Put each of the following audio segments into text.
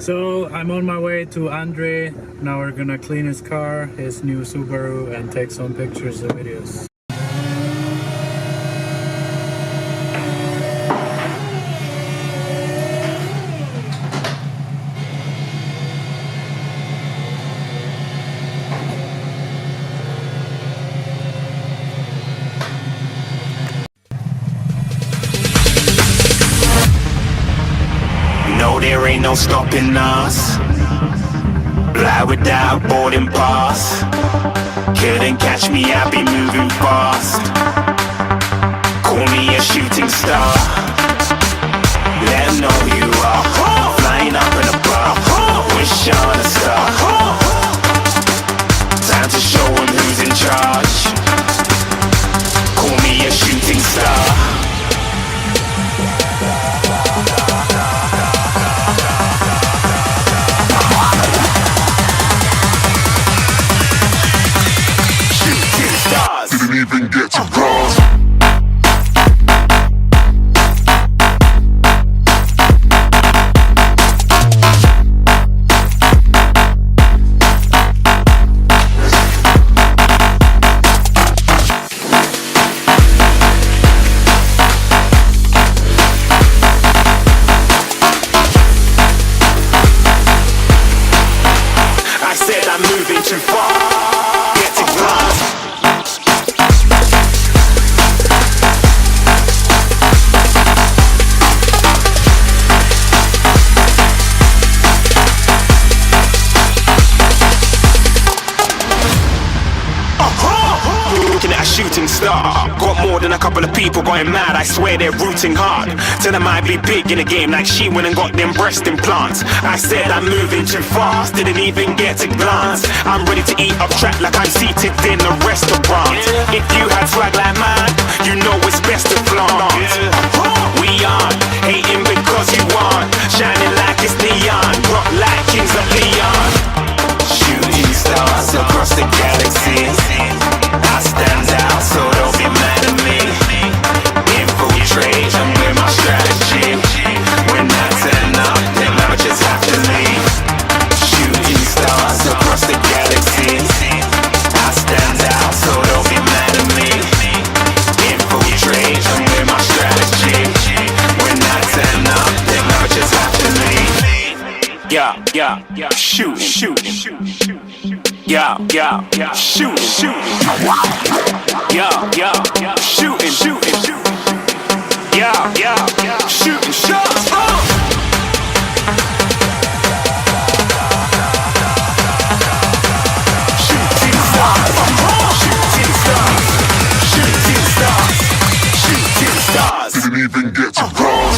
So I'm on my way to Andre. Now we're gonna clean his car, his new Subaru, and take some pictures and videos. No, there ain't no stopping us. Fly without boarding pass. Couldn't catch me, I be moving fast. Call me a shooting star. Let 'em know who you are. Flying up in a bar. Wish on a star. Time to show 'em who's in charge. Call me a shooting star. Didn't even get to cross. I said I'm moving too far. Get to glass. Looking at a shooting star. Got more than a couple of people going mad. I swear they're rooting hard. Tell them I'd be big in the game like she went and got them breast implants. I said I'm moving too fast. Didn't even get a glance. I'm ready to eat up track like I'm seated in a restaurant. If you had swag like mine, you know it's best to flaunt. We aren't hating because you aren't. Shining like it's neon. Rock like kings of Leon. Shooting stars across the galaxy. I stand out, so don't be mad at me. Infiltrate, I'm with my strategy. When I turn up, then I just have to leave. Shooting stars across the galaxy. I stand out, so don't be mad at me. Infiltrate, I'm with my strategy. When I turn up, then I just have to leave. Yeah, shooting. Yeah, shooting. Yeah, shooting. Yeah, shooting shots. Shooting stars. Didn't even get to cross.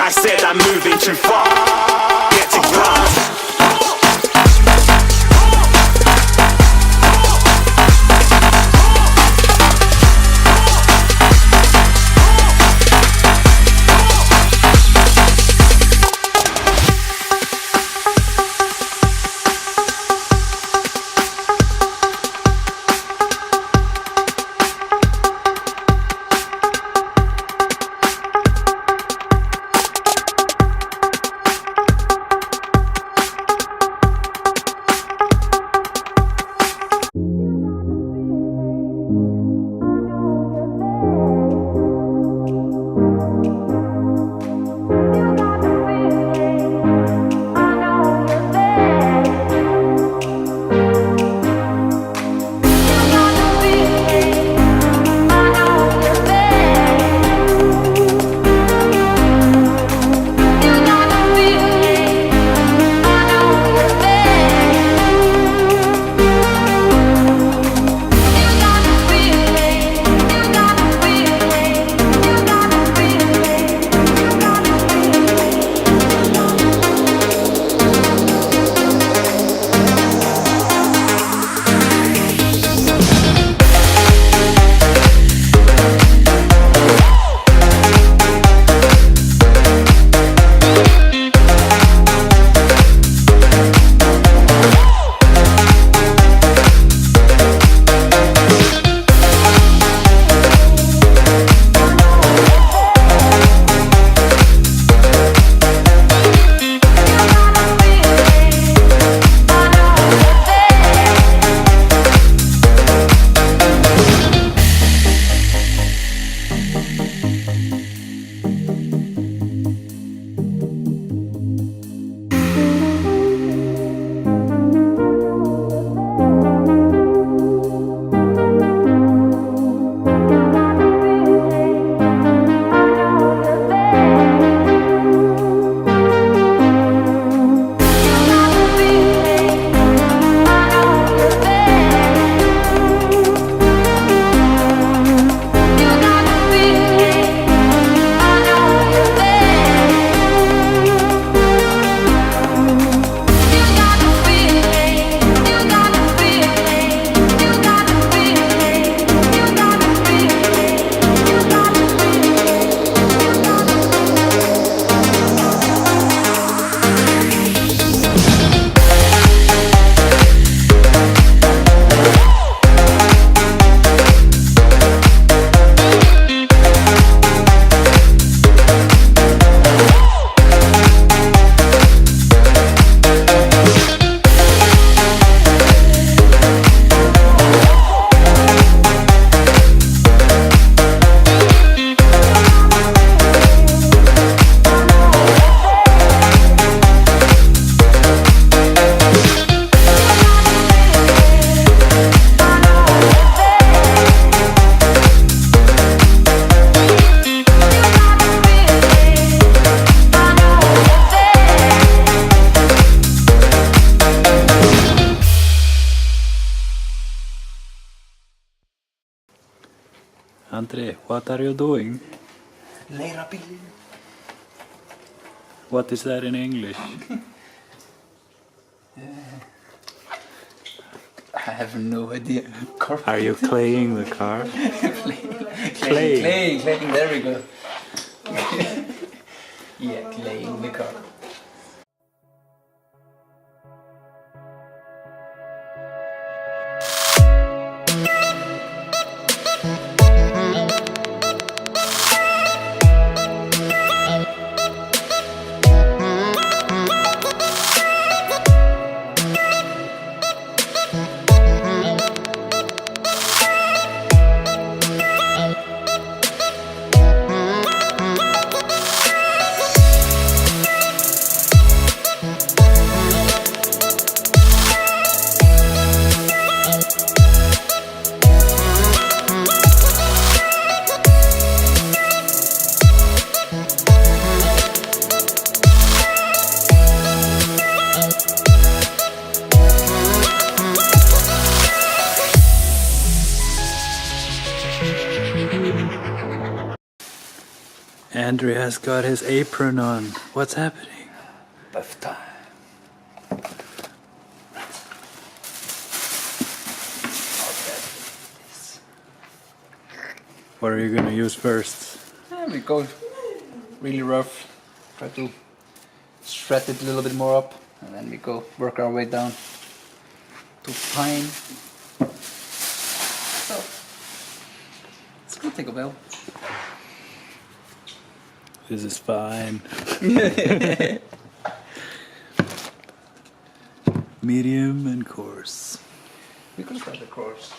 I said I'm moving too far. Get to glass. Andre, what are you doing? What is that in English? I have no idea. Are you claying the car? Claying, there we go. Yeah, claying the car. Andre has got his apron on. What's happening? Buff time. What are you gonna use first? We go really rough. Try to shred it a little bit more up, and then we go work our way down to fine. So it's gonna take a while. This is fine. Medium and coarse. We could start the course.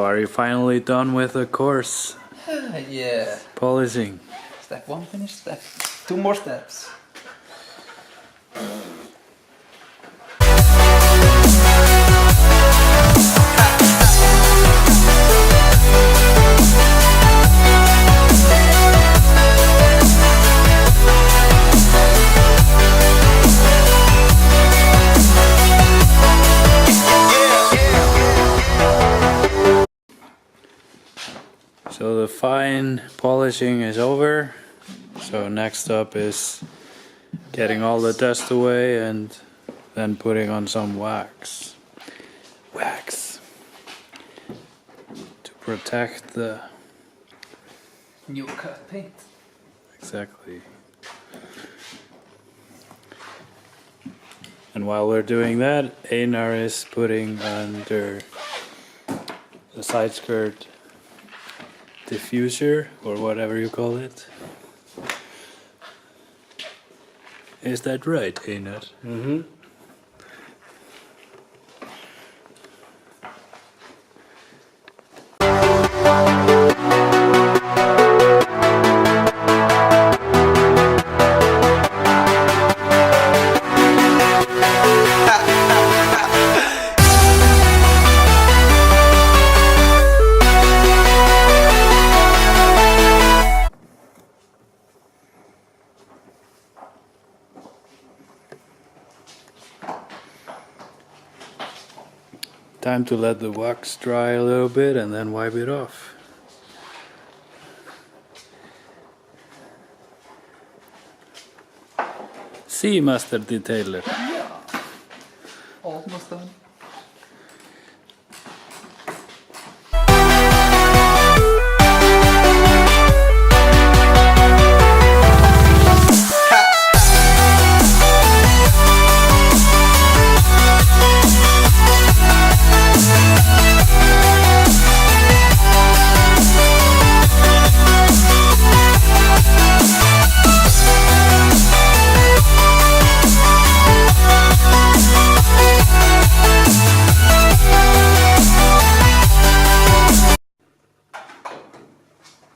are you finally done with the course Yeah. polishing? Step 1 finished, step 2 more steps. So the fine polishing is over. So next up is getting all the dust away and then putting on some wax. Wax. To protect the... New cut paint. Exactly. And while we're doing that, Einar is putting under the side skirt diffuser, or whatever you call it. Is that right, Einar? Mm-hmm. Time to let the wax dry a little bit and then wipe it off. See, Master Detailer. Yeah. Almost done.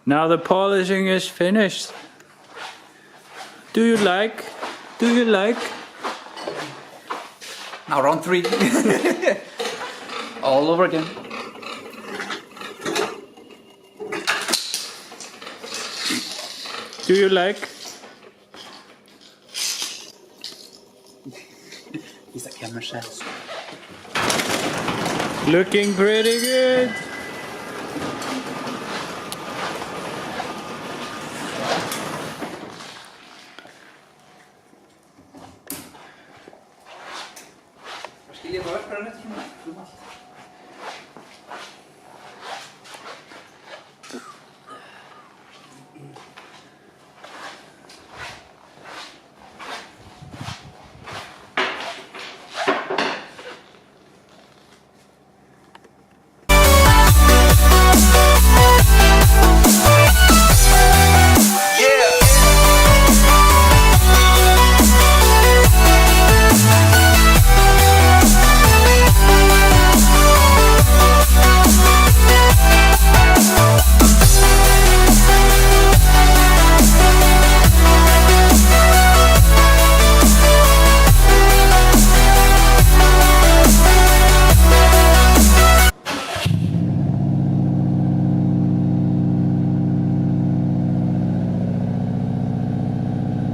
Now the polishing is finished. Do you like? Do you like? Now round 3. All over again. Do you like? He's a camera chef. Looking pretty good.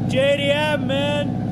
JDM, man.